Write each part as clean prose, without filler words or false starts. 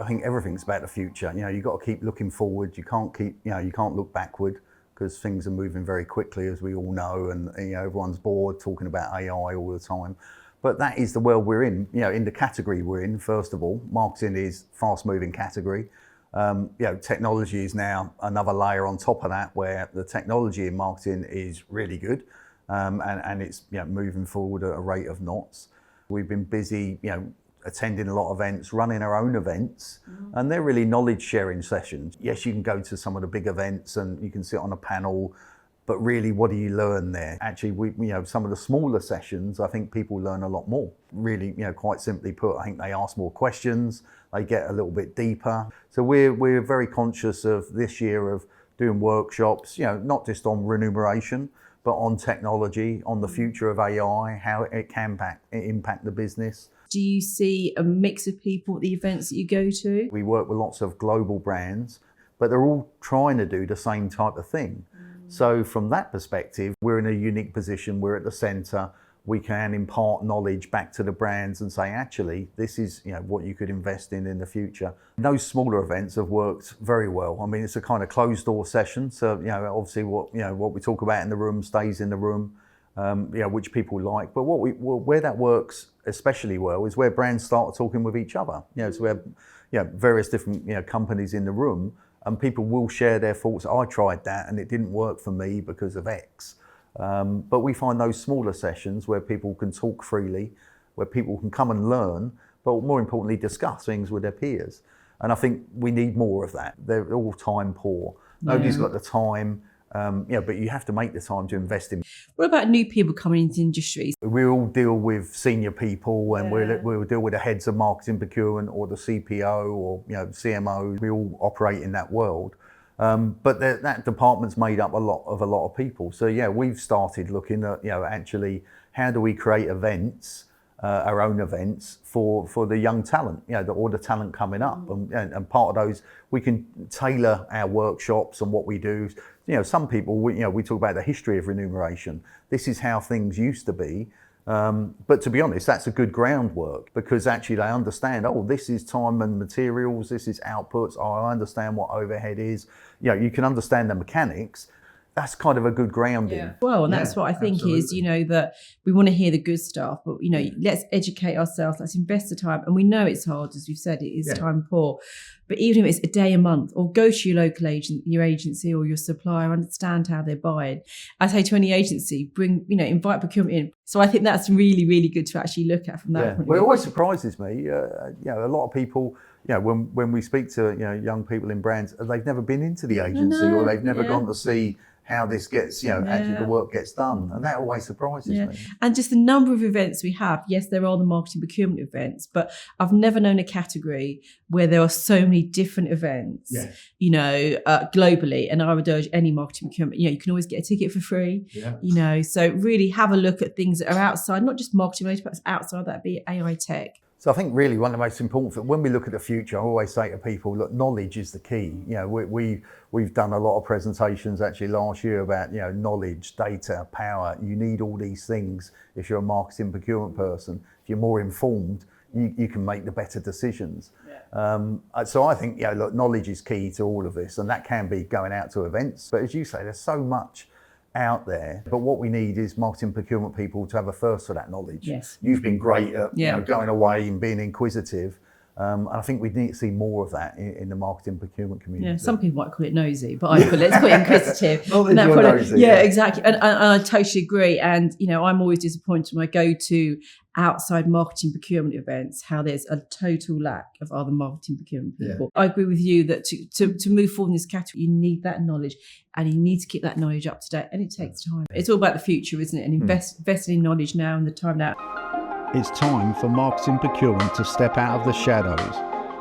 I think everything's about the future. You've got to keep looking forward. You can't look backward, because things are moving very quickly, as we all know, and everyone's bored talking about AI all the time. But that is the world we're in. In the category we're in, first of all, marketing is fast-moving category. Technology is now another layer on top of that, where the technology in marketing is really good, and it's moving forward at a rate of knots. We've been busy, attending a lot of events, running our own events, and they're really knowledge sharing sessions. Yes, you can go to some of the big events and you can sit on a panel, but really, what do you learn there? Actually, some of the smaller sessions, I think people learn a lot more. Really, quite simply put, I think they ask more questions, they get a little bit deeper. So we're very conscious of this year of doing workshops, not just on remuneration, but on technology, on the future of AI, how it can impact the business. Do you see a mix of people at the events that you go to? We work with lots of global brands, but they're all trying to do the same type of thing. So from that perspective, we're in a unique position. We're at the center. We can impart knowledge back to the brands and say, actually, this is what you could invest in the future. Those smaller events have worked very well. I mean, it's a kind of closed door session. So obviously what we talk about in the room stays in the room, which people like. But where that works especially well is where brands start talking with each other. So we have various different companies in the room, and people will share their thoughts. I tried that and it didn't work for me because of X. But we find those smaller sessions where people can talk freely, where people can come and learn, but more importantly, discuss things with their peers. And I think we need more of that. They're all time poor. Nobody's got the time, but you have to make the time to invest in. What about new people coming into industries? We all deal with senior people, and we'll deal with the heads of marketing procurement or the CPO or CMO. We all operate in that world. But that department's made up a lot of people. So we've started looking at actually how do we create events, our own events for the young talent, or the talent coming up, and part of those we can tailor our workshops and what we do. Some people we talk about the history of remuneration. This is how things used to be. But to be honest, that's a good groundwork, because actually they understand, this is time and materials, this is outputs, I understand what overhead is. You can understand the mechanics. That's kind of a good grounding. Yeah. Well, and that's what I think absolutely. Is, that we want to hear the good stuff, but, let's educate ourselves, let's invest the time. And we know it's hard, as we've said, it is time poor. But even if it's a day a month, or go to your local your agency or your supplier, understand how they're buying. I say to any agency, invite procurement in. So I think that's really, really good to actually look at from that point of view. Well, it always surprises me. A lot of people, when we speak to young people in brands, they've never been into the agency, or they've never gone to see how this gets, actually the work gets done. And that always surprises me. And just the number of events we have. Yes, there are the marketing procurement events, but I've never known a category where there are so many different events, globally. And I would urge any marketing procurement, you can always get a ticket for free, so really have a look at things that are outside, not just marketing related, but outside, that'd be AI tech. So I think really one of the most important things, when we look at the future, I always say to people, look, knowledge is the key. We've done a lot of presentations actually last year about, knowledge, data, power. You need all these things if you're a marketing procurement person. If you're more informed, you can make the better decisions. So I think, knowledge is key to all of this, and that can be going out to events. But as you say, there's so much out there, but what we need is marketing procurement people to have a thirst for that knowledge. Yes. You've been great at going away and being inquisitive, and I think we need to see more of that in the marketing procurement community. Yeah, some people might call it nosy, but let's call it inquisitive. Nosy, exactly, and I totally agree. And I'm always disappointed when I go to outside marketing procurement events, how there's a total lack of other marketing procurement people. I agree with you that to move forward in this category, you need that knowledge, and you need to keep that knowledge up to date, and it takes time. It's all about the future, isn't it? And investing in knowledge now and the time now. It's time for marketing procurement to step out of the shadows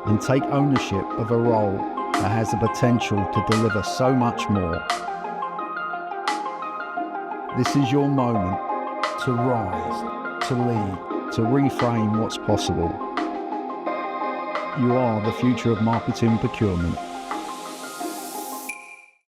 and take ownership of a role that has the potential to deliver so much more. This is your moment to rise, to lead, to reframe what's possible. You are the future of marketing procurement.